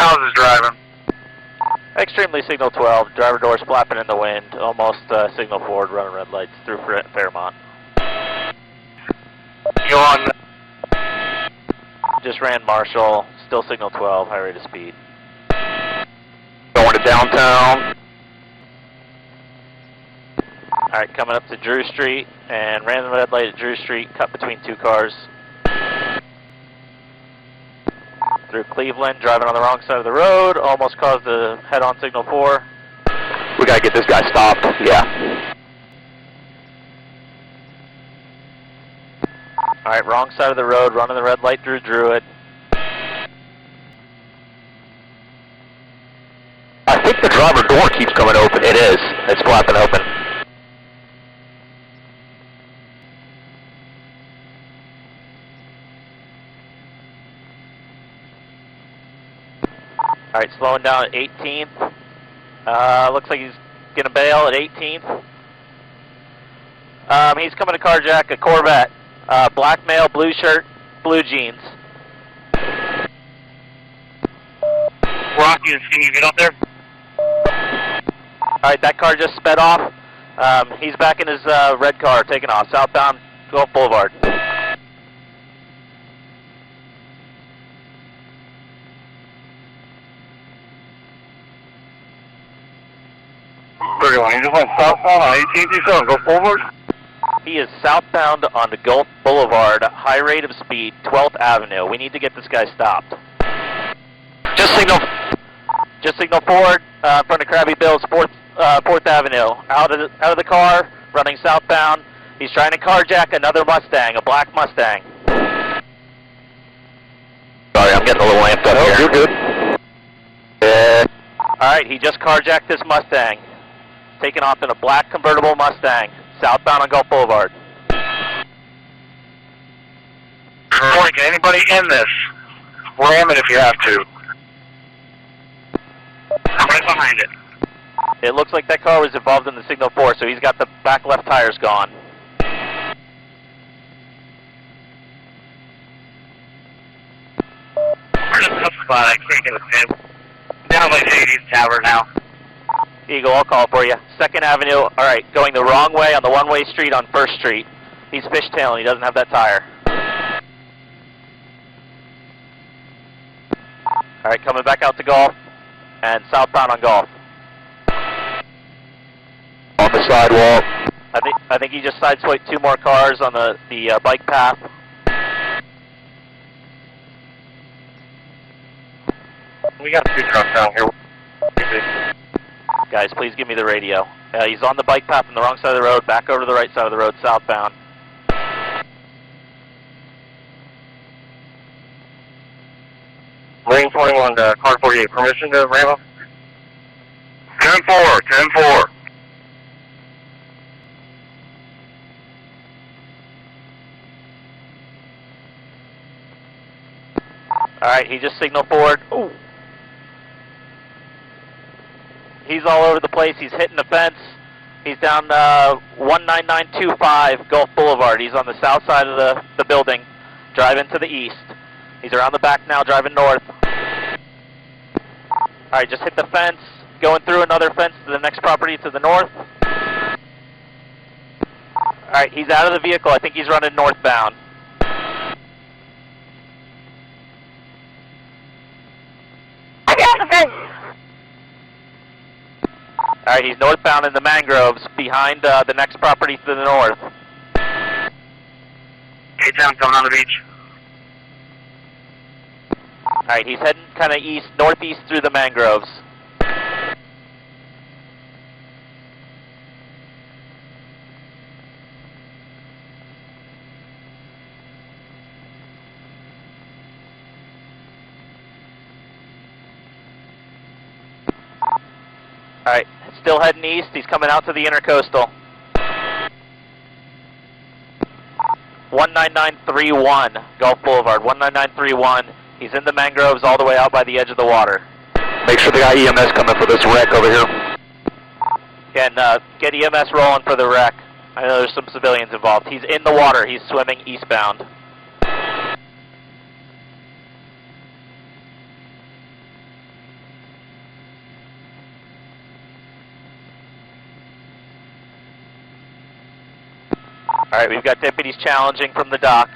How's his driving? Extremely signal 12, driver doors flapping in the wind, almost signal forward, running red lights through Fairmont. You on? Just ran Marshall, still signal 12, high rate of speed. Going to downtown. Alright, coming up to Drew Street, and ran the red light at Drew Street, cut between two cars. Through Cleveland, driving on the wrong side of the road, almost caused a head-on signal 4. We gotta get this guy stopped, yeah. Alright, wrong side of the road, running the red light through Druid. I think the driver door keeps coming open. It is. It's flapping open. Alright, slowing down at 18th. Looks like he's going to bail at 18th. He's coming to carjack a Corvette. Black male, blue shirt, blue jeans. Rocky, can you get up there? Alright, that car just sped off. He's back in his red car, taking off, southbound Gulf Boulevard. He just went southbound on 18th, you said, go forward? He is southbound on the Gulf Boulevard, high rate of speed, 12th Avenue. We need to get this guy stopped. Just signal forward, in front of Krabby Bill's 4th Avenue. Out of the car, running southbound. He's trying to carjack another Mustang, a black Mustang. Sorry, I'm getting a little amped up here. You're good. Alright, he just carjacked this Mustang. Taking off in a black convertible Mustang, southbound on Gulf Boulevard. Morning, can anybody in this? Ram it if you have to. I'm right behind it. It looks like that car was involved in the signal 4, so he's got the back left tires gone. We're in a tough spot, I can't get a pin. Down by JD's Tower now. Eagle, I'll call for you. 2nd Avenue, alright, going the wrong way on the one-way street on 1st Street. He's fishtailing, he doesn't have that tire. Alright, coming back out to Gulf, and southbound on Gulf. On the sidewalk. I think he just sideswiped 2 more cars on the bike path. We got 2 trucks down here. Guys, please give me the radio. He's on the bike path on the wrong side of the road, back over to the right side of the road, southbound. Lane 21 to car 48, permission to ram up? 10-4, 10-4. Alright, he just signaled forward. Ooh. He's all over the place. He's hitting the fence. He's down 19925 Gulf Boulevard. He's on the south side of the building, driving to the east. He's around the back now, driving north. Alright, just hit the fence, going through another fence to the next property to the north. Alright, he's out of the vehicle. I think he's running northbound. I got the fence! Alright, he's northbound in the mangroves behind the next property to the north. K-Town coming on the beach. Alright, he's heading kind of east, northeast through the mangroves. Alright, still heading east. He's coming out to the intercoastal. 19931 Gulf Boulevard, 19931. He's in the mangroves all the way out by the edge of the water. Make sure they got EMS coming for this wreck over here. And get EMS rolling for the wreck. I know there's some civilians involved. He's in the water. He's swimming eastbound. All right, we've got deputies challenging from the dock.